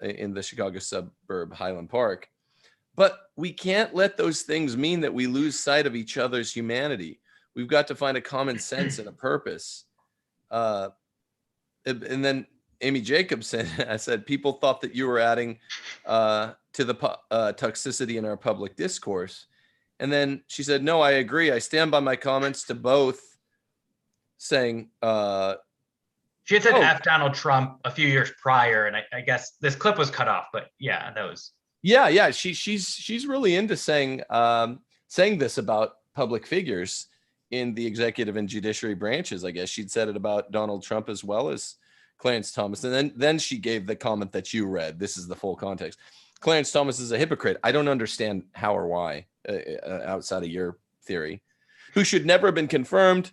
in the Chicago suburb Highland Park. But we can't let those things mean that we lose sight of each other's humanity. We've got to find a common sense and a purpose. And then Amy Jacobson, I said, people thought that you were adding to the toxicity in our public discourse. And then she said, no, I agree. I stand by my comments to both, saying, she had said F Donald Trump a few years prior, and I guess this clip was cut off, but yeah, that was. Yeah. She's really into saying this about public figures in the executive and judiciary branches. I guess she'd said it about Donald Trump as well as Clarence Thomas. And then she gave the comment that you read. This is the full context. Clarence Thomas is a hypocrite. I don't understand how or why, outside of your theory, who should never have been confirmed.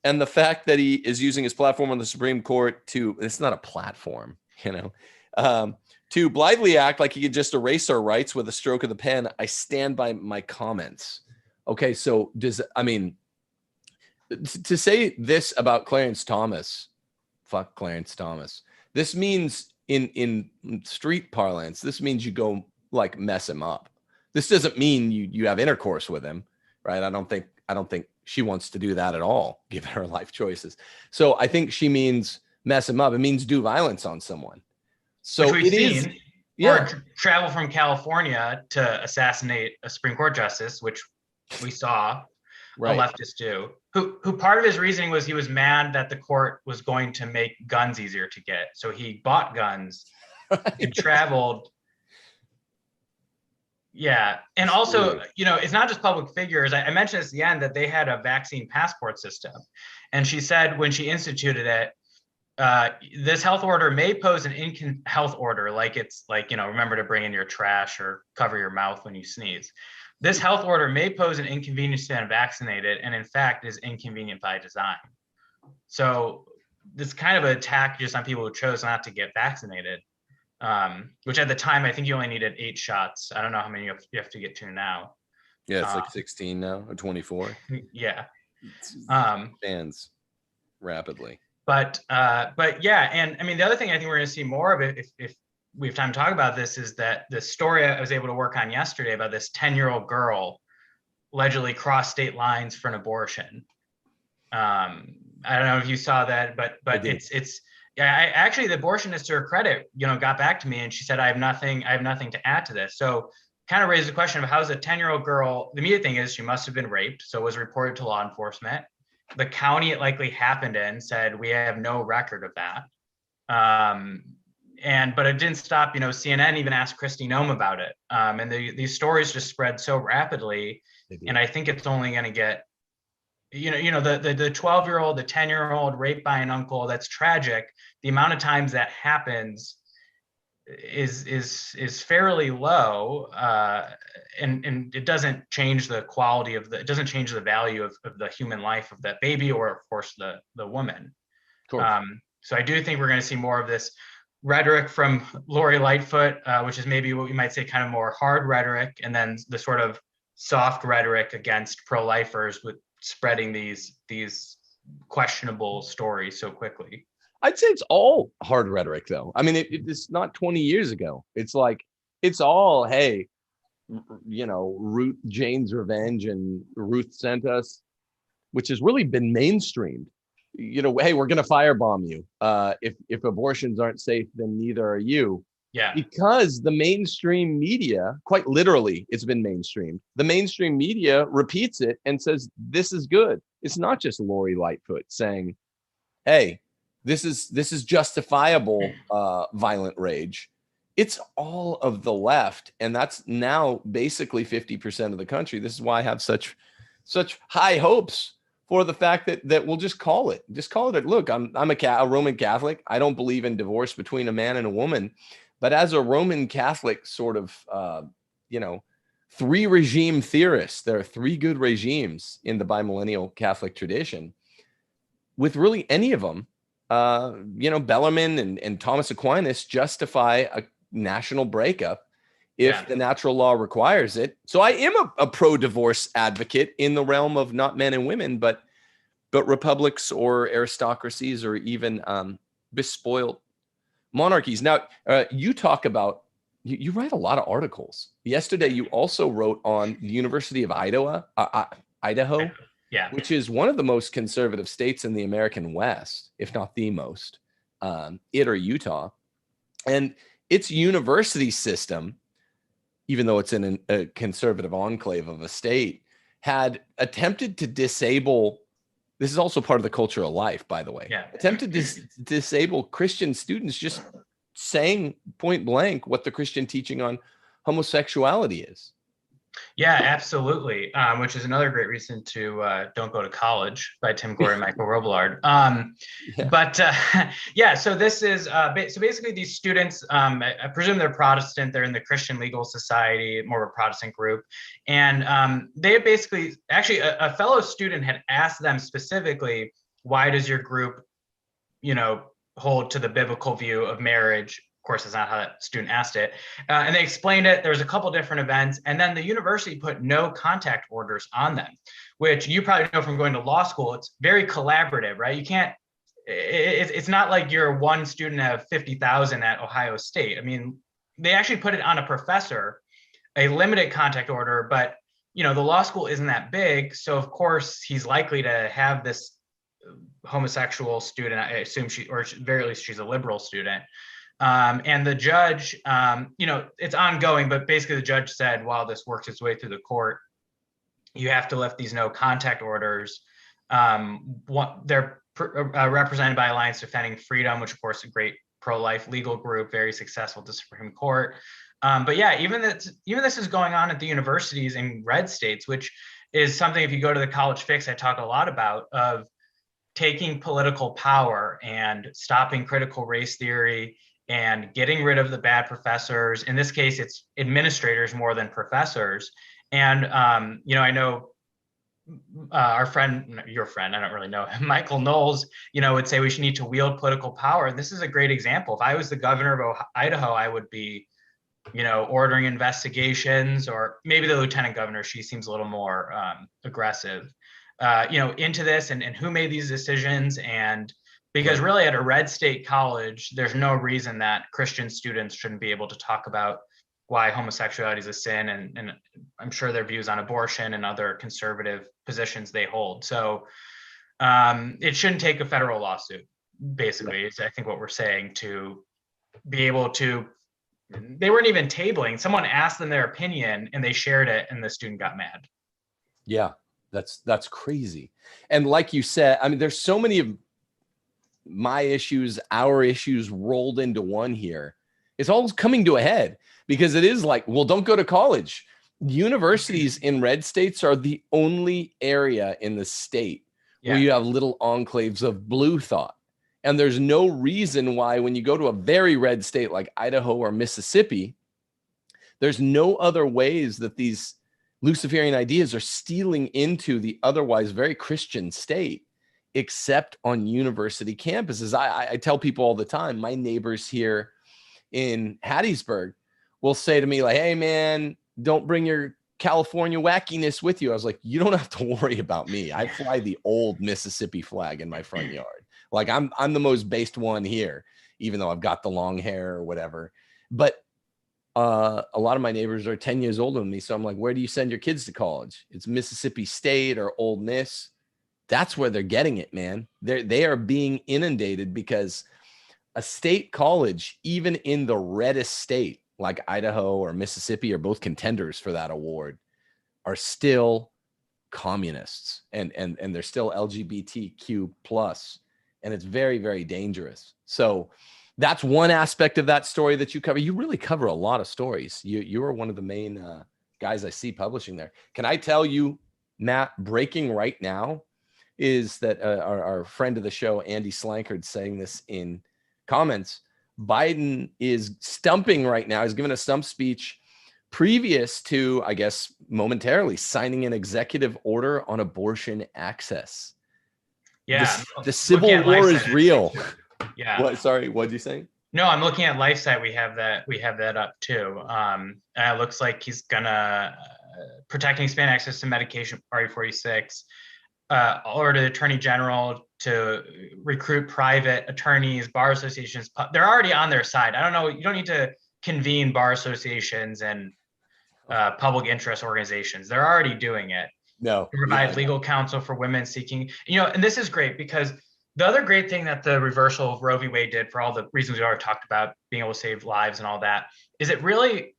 And the fact that he is using his platform on the Supreme Court it's not a platform, to blithely act like he could just erase our rights with a stroke of the pen. I stand by my comments. Okay, so to say this about Clarence Thomas, fuck Clarence Thomas. This means in street parlance, this means you go like mess him up. This doesn't mean you have intercourse with him, right? I don't think she wants to do that at all, given her life choices. So I think she means mess him up. It means do violence on someone. So which we've seen, or travel from California to assassinate a Supreme Court justice, which we saw a leftist do. Who part of his reasoning was he was mad that the court was going to make guns easier to get, so he bought guns and traveled. Yeah, and also, it's not just public figures. I mentioned this at the end that they had a vaccine passport system, and she said when she instituted it, this health order may pose an health order, like it's like, remember to bring in your trash or cover your mouth when you sneeze. This health order may pose an inconvenience to unvaccinated, and in fact is inconvenient by design. So this kind of an attack just on people who chose not to get vaccinated, which at the time, I think you only needed 8 shots. I don't know how many you have to get to now. Yeah, it's like 16 now, or 24. Yeah. Expands rapidly. But yeah, and I mean, the other thing I think we're going to see more of it, if we have time to talk about this, is that the story I was able to work on yesterday about this 10-year-old girl allegedly crossed state lines for an abortion. I don't know if you saw that, but it's yeah. Actually, the abortionist, to her credit, got back to me and she said, I have nothing to add to this. So kind of raised the question of how's a 10-year-old girl. The immediate thing is she must have been raped, so it was reported to law enforcement. The county it likely happened in said we have no record of that. But it didn't stop. CNN even asked Kristi Noem about it. And these stories just spread so rapidly. And I think it's only going to get, the 12-year-old, the 10-year-old raped by an uncle. That's tragic. The amount of times that happens is fairly low, and it doesn't change the quality it doesn't change the value of the human life of that baby, or of course the woman. So I do think we're going to see more of this rhetoric from Lori Lightfoot, which is maybe what we might say kind of more hard rhetoric, and then the sort of soft rhetoric against pro-lifers with spreading these questionable stories so quickly. I'd say it's all hard rhetoric, though. I mean, it's not 20 years ago. It's like, it's all, hey, Ruth, Jane's revenge, and Ruth sent us, which has really been mainstreamed. Hey, we're going to firebomb you. If abortions aren't safe, then neither are you. Yeah. Because the mainstream media, quite literally, it's been mainstreamed. The mainstream media repeats it and says, this is good. It's not just Lori Lightfoot saying, hey, this is justifiable violent rage. It's all of the left. And that's now basically 50% of the country. This is why I have such high hopes for the fact that we'll just call it. Look, I'm a Roman Catholic. I don't believe in divorce between a man and a woman. But as a Roman Catholic sort of, three regime theorist, there are three good regimes in the bimillennial Catholic tradition. With really any of them, Bellarmine and Thomas Aquinas justify a national breakup if the natural law requires it. So I am a pro-divorce advocate in the realm of not men and women, but republics or aristocracies or even bespoiled monarchies. Now, you talk about, you write a lot of articles. Yesterday, you also wrote on the University of Idaho, which is one of the most conservative states in the American West, if not the most, it or Utah. And its university system, even though it's in a conservative enclave of a state, had attempted to disable, this is also part of the culture of life, by the way, attempted to disable Christian students just saying point blank what the Christian teaching on homosexuality is. Yeah, absolutely. Which is another great reason to Don't Go to College by Tim Gore and Michael Robillard. So this is, so basically these students, I presume they're Protestant, they're in the Christian Legal Society, more of a Protestant group. And they basically, actually a fellow student had asked them specifically, why does your group, hold to the biblical view of marriage? Of course, that's not how that student asked it. And they explained it. There was a couple different events. And then the university put no contact orders on them, which you probably know from going to law school. It's very collaborative, right? You can't, it's not like you're one student out of 50,000 at Ohio State. I mean, they actually put it on a professor, a limited contact order, but the law school isn't that big. So of course he's likely to have this homosexual student. I assume or at very least she's a liberal student. And the judge, it's ongoing, but basically the judge said, while this works its way through the court, you have to lift these no contact orders. They're represented by Alliance Defending Freedom, which of course is a great pro-life legal group, very successful at the Supreme Court. But yeah, even this is going on at the universities in red states, which is something, if you go to the College Fix, I talk a lot about, of taking political power and stopping critical race theory and getting rid of the bad professors. In this case, it's administrators more than professors. And, I know our friend, your friend, I don't really know, Michael Knowles, would say we should need to wield political power. This is a great example. If I was the governor of Idaho, I would be, ordering investigations, or maybe the lieutenant governor, she seems a little more aggressive, into this and who made these decisions. And because really at a red state college, there's no reason that Christian students shouldn't be able to talk about why homosexuality is a sin, and I'm sure their views on abortion and other conservative positions they hold. So it shouldn't take a federal lawsuit, basically, is I think what we're saying, to be able to, they weren't even tabling. Someone asked them their opinion and they shared it and the student got mad. Yeah, that's crazy. And like you said, I mean, there's so many of my issues, our issues rolled into one here. It's all coming to a head because it is like, well, don't go to college. Universities in red states are the only area in the state where you have little enclaves of blue thought. And there's no reason why, when you go to a very red state like Idaho or Mississippi, there's no other ways that these Luciferian ideas are stealing into the otherwise very Christian state, except on university campuses. I tell people all the time, my neighbors here in Hattiesburg will say to me, like, hey man, don't bring your California wackiness with you. I was like, you don't have to worry about me. I fly the old Mississippi flag in my front yard. Like I'm the most based one here, even though I've got the long hair or whatever. But a lot of my neighbors are 10 years older than me. So I'm like, where do you send your kids to college? It's Mississippi State or Ole Miss. That's where they're getting it, man. They are being inundated because a state college, even in the reddest state like Idaho or Mississippi, are both contenders for that award, are still communists, and they're still LGBTQ plus, and it's very, very dangerous. So that's one aspect of that story that you cover. You really cover a lot of stories. You are one of the main guys I see publishing there. Can I tell you, Matt, breaking right now is that our friend of the show, Andy Slankard, saying this in comments. Biden is stumping right now. He's given a stump speech previous to, I guess, momentarily signing an executive order on abortion access. Yeah. The Civil War is real. Yeah. What? Sorry, what did you say? No, I'm looking at LifeSite. We have that up too. And it looks like he's gonna protecting expand access to medication, Party 46. Order the Attorney General to recruit private attorneys, bar associations. They're already on their side. I don't know. You don't need to convene bar associations and public interest organizations. They're already doing it. No. To provide legal counsel for women seeking, and this is great because the other great thing that the reversal of Roe v. Wade did, for all the reasons we already talked about, being able to save lives and all that, is it really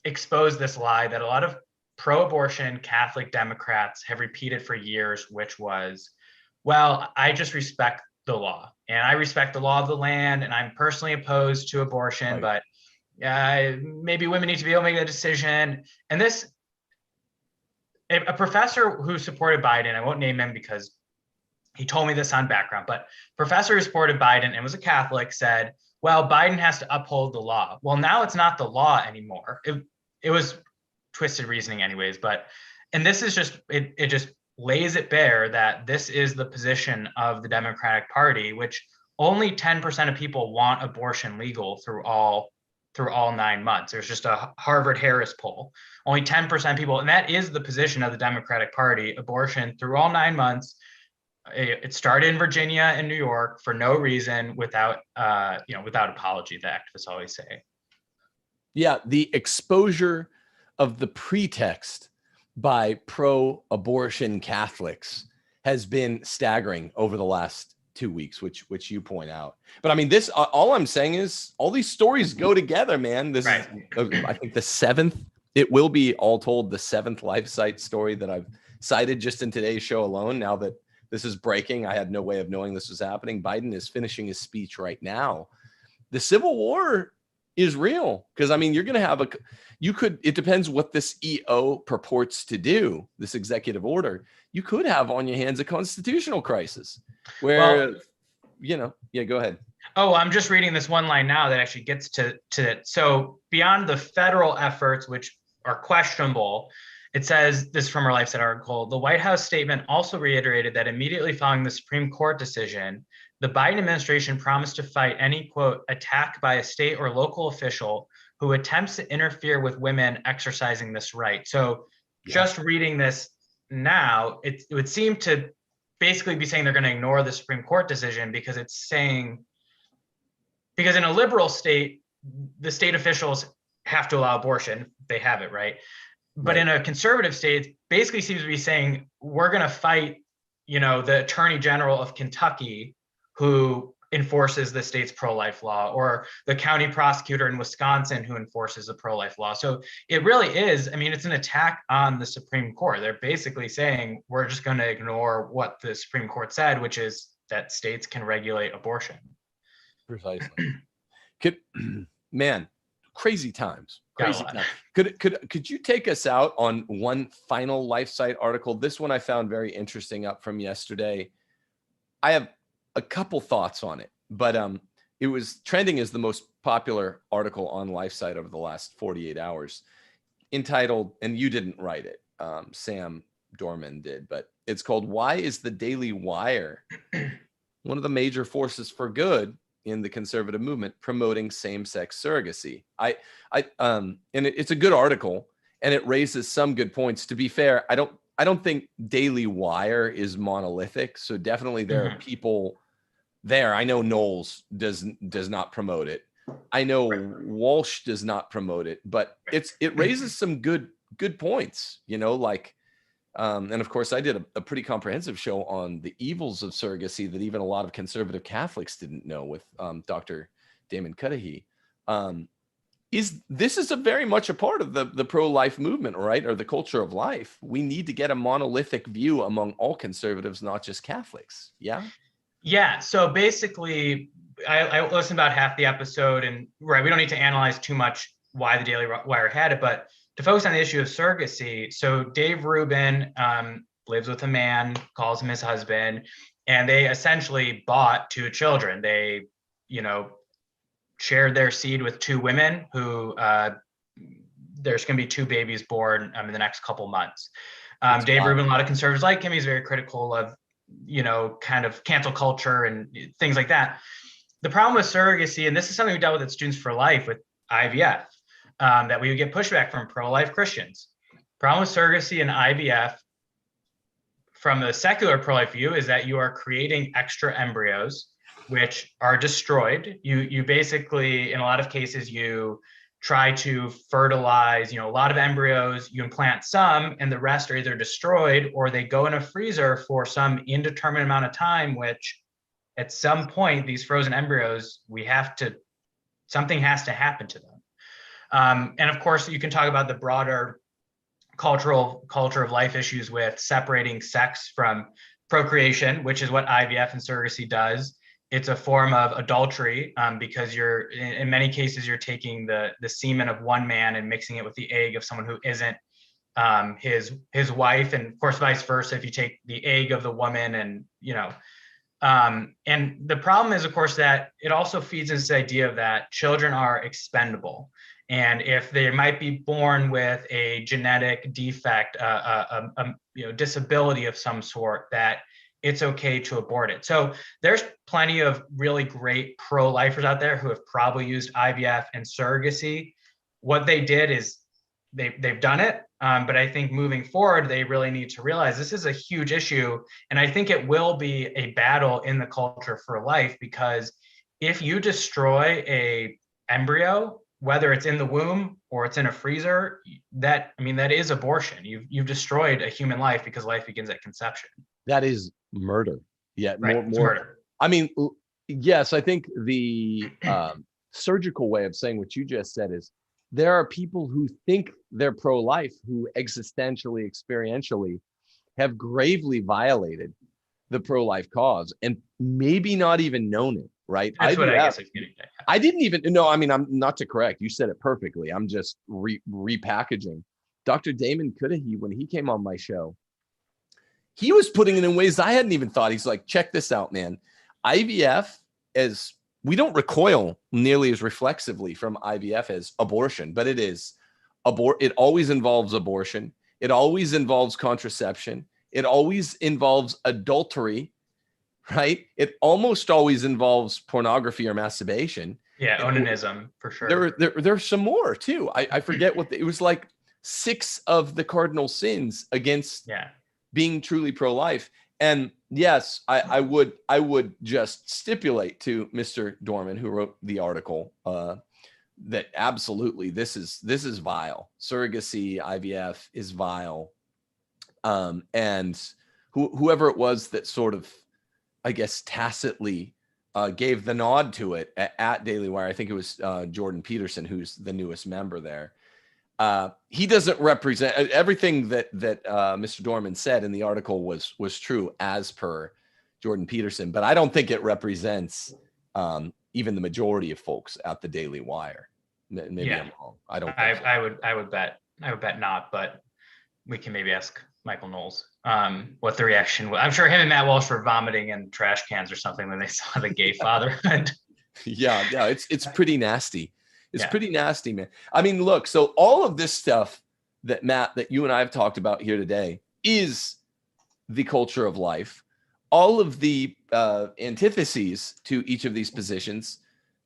exposed this lie that a lot of pro-abortion Catholic Democrats have repeated for years, which was, well, I just respect the law and I respect the law of the land and I'm personally opposed to abortion, but maybe women need to be able to make a decision. And this, a professor who supported Biden, I won't name him because he told me this on background, but professor who supported Biden and was a Catholic said, well, Biden has to uphold the law. Well, now it's not the law anymore. It was twisted reasoning anyways, and this is just, it just lays it bare that this is the position of the Democratic Party, which only 10% of people want abortion legal through all 9 months. There's just a Harvard Harris poll. Only 10% of people, and that is the position of the Democratic Party, abortion through all 9 months. It started in Virginia and New York for no reason, without apology, the activists always say. Yeah, the exposure of the pretext by pro-abortion Catholics has been staggering over the last 2 weeks, which you point out. But I mean, this, all I'm saying is all these stories go together, man. This is, I think, the seventh, it will be all told, the seventh LifeSite story that I've cited just in today's show alone. Now that this is breaking, I had no way of knowing this was happening. Biden is finishing his speech right now. The Civil War is real, because I mean, you're going to have it depends what this EO purports to do, this executive order. You could have on your hands a constitutional crisis where, go ahead. Oh, I'm just reading this one line now that actually gets to it. So beyond the federal efforts, which are questionable, it says, this from our LifeSite article, the White House statement also reiterated that immediately following the Supreme Court decision, the Biden administration promised to fight any, quote, attack by a state or local official who attempts to interfere with women exercising this right. So just reading this now, it would seem to basically be saying they're going to ignore the Supreme Court decision, because it's saying, because in a liberal state, the state officials have to allow abortion. They have it, right? But in a conservative state, it basically seems to be saying, we're going to fight, the Attorney General of Kentucky, who enforces the state's pro-life law, or the county prosecutor in Wisconsin who enforces the pro-life law. So it really is, I mean, it's an attack on the Supreme Court. They're basically saying, we're just going to ignore what the Supreme Court said, which is that states can regulate abortion. Precisely. Man, crazy times. Crazy times. Could you take us out on one final LifeSite article? This one I found very interesting, up from yesterday. I have a couple thoughts on it, but it was trending as the most popular article on LifeSite over the last 48 hours, entitled, and you didn't write it, Sam Dorman did, but it's called, "Why is the Daily Wire one of the major forces for good in the conservative movement promoting same-sex surrogacy?" And it's a good article, and it raises some good points. To be fair, I don't think Daily Wire is monolithic, so definitely there are people there. I know Knowles does not promote it. I know Walsh does not promote it, but it raises some good points, and of course I did a pretty comprehensive show on the evils of surrogacy that even a lot of conservative Catholics didn't know, with Dr. Damon Cudahy, this is a very much a part of the pro-life movement, right? Or the culture of life. We need to get a monolithic view among all conservatives, not just Catholics. Yeah. Yeah. So basically, I listened about half the episode, and right, we don't need to analyze too much why the Daily Wire had it, but to focus on the issue of surrogacy. So Dave Rubin lives with a man, calls him his husband, and they essentially bought 2 children. They, shared their seed with 2 women who there's going to be 2 babies born in the next couple months. Dave Rubin, a lot of conservatives like him. He's very critical of, kind of cancel culture and things like that. The problem with surrogacy, and this is something we dealt with at Students for Life with IVF, that we would get pushback from pro-life Christians. Problem with surrogacy and IVF from the secular pro-life view is that you are creating extra embryos which are destroyed. You basically, in a lot of cases, you try to fertilize, a lot of embryos, you implant some, and the rest are either destroyed or they go in a freezer for some indeterminate amount of time, which at some point, these frozen embryos, something has to happen to them. And of course, you can talk about the broader culture of life issues with separating sex from procreation, which is what IVF and surrogacy does. It's a form of adultery because you're, in many cases, you're taking the semen of one man and mixing it with the egg of someone who isn't his wife, and of course vice versa if you take the egg of the woman, and and the problem is, of course, that it also feeds into this idea of that children are expendable, and if they might be born with a genetic defect, disability of some sort, that it's okay to abort it. So there's plenty of really great pro-lifers out there who have probably used IVF and surrogacy. What they did is they've done it, but I think moving forward, they really need to realize this is a huge issue. And I think it will be a battle in the culture for life, because if you destroy a embryo, whether it's in the womb or it's in a freezer, that is abortion. You've destroyed a human life, because life begins at conception. That is murder. Yeah, right. It's murder. I mean, yes, I think the surgical way of saying what you just said is there are people who think they're pro-life who existentially, experientially have gravely violated the pro-life cause and maybe not even known it, right? That's what I guess I'm getting at. I didn't even know. I mean, I'm not to correct. You said it perfectly. I'm just repackaging. Dr. Damon Cudahy, when he came on my show, he was putting it in ways I hadn't even thought. He's like, check this out, man. IVF, as we don't recoil nearly as reflexively from IVF as abortion, but it is. It always involves abortion. It always involves contraception. It always involves adultery, right? It almost always involves pornography or masturbation. Yeah, onanism, for sure. There's some more too. I forget it was like 6 of the cardinal sins against being truly pro-life. And yes, I would just stipulate to Mr. Dorman, who wrote the article, that absolutely this is vile. Surrogacy, IVF is vile. And whoever it was that sort of, I guess, tacitly gave the nod to it at Daily Wire, I think it was Jordan Peterson, who's the newest member there. He doesn't represent everything that Mr. Dorman said in the article was true as per Jordan Peterson, but I don't think it represents even the majority of folks at the Daily Wire. Maybe I'm wrong. I don't think so. I would bet not, but we can maybe ask Michael Knowles what the reaction was. I'm sure him and Matt Walsh were vomiting in trash cans or something when they saw the gay fatherhood. Yeah, it's pretty nasty. It's pretty nasty, man. I mean, look, so all of this stuff that Matt, that you and I have talked about here today is the culture of life. All of the antitheses to each of these positions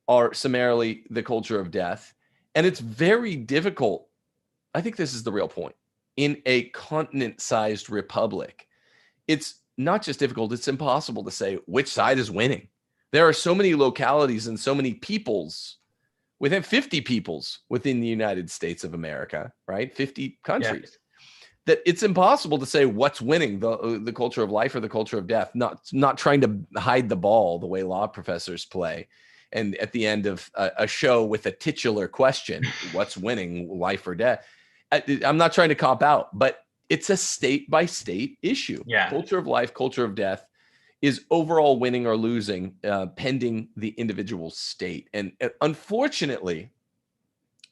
are summarily the culture of death. And it's very difficult. I think this is the real point. In a continent-sized republic, it's not just difficult, it's impossible to say which side is winning. There are so many localities and so many peoples within 50 peoples within the United States of America, right? 50 countries, that it's impossible to say what's winning, the culture of life or the culture of death, not trying to hide the ball the way law professors play and at the end of a show with a titular question, what's winning, life or death? I'm not trying to cop out, but it's a state by state issue. Yeah. Culture of life, culture of death is overall winning or losing, pending the individual state. And unfortunately,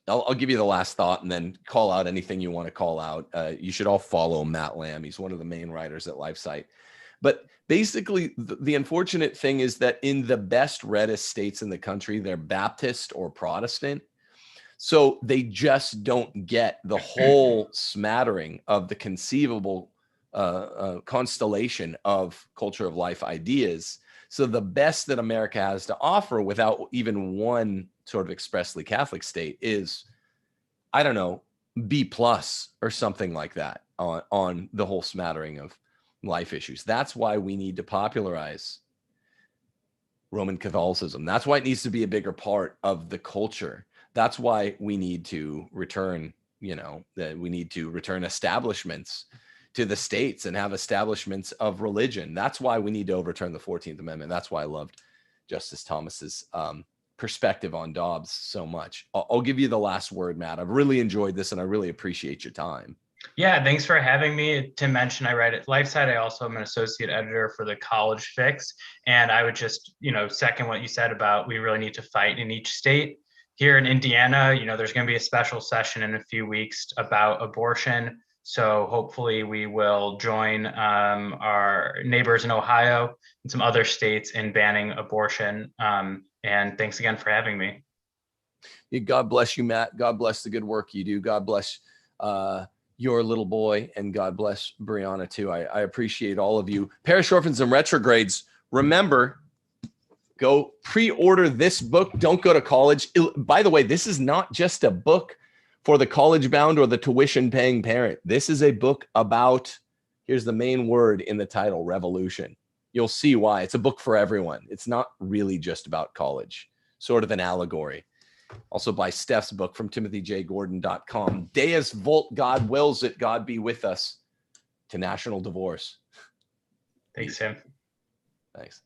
I'll give you the last thought and then call out anything you want to call out. You should all follow Matt Lamb. He's one of the main writers at LifeSite. But basically, the unfortunate thing is that in the best, reddest states in the country, they're Baptist or Protestant. So they just don't get the whole smattering of the conceivable constellation of culture of life ideas. So the best that America has to offer without even one sort of expressly Catholic state is, I don't know, B+ or something like that on the whole smattering of life issues. That's why we need to popularize Roman Catholicism. That's why it needs to be a bigger part of the culture. That's why we need to return, we need to return establishments to the states and have establishments of religion. That's why we need to overturn the 14th Amendment. That's why I loved Justice Thomas's perspective on Dobbs so much. I'll give you the last word, Matt. I've really enjoyed this and I really appreciate your time. Yeah, thanks for having me. To mention, I write at LifeSite. I also am an associate editor for the College Fix. And I would just, second what you said about we really need to fight in each state. Here in Indiana, there's going to be a special session in a few weeks about abortion. So hopefully we will join our neighbors in Ohio and some other states in banning abortion. And thanks again for having me. God bless you, Matt. God bless the good work you do. God bless your little boy, and God bless Brianna too. I appreciate all of you. Parish Orphans and Retrogrades, remember, go pre-order this book. Don't go to college. By the way, this is not just a book for the college bound or the tuition paying parent. This is a book about, here's the main word in the title, revolution. You'll see why. It's a book for everyone. It's not really just about college, sort of an allegory. Also buy Steph's book from timothyjgordon.com. Deus Vult, God wills it. God be with us to national divorce. Thanks, Tim. Thanks.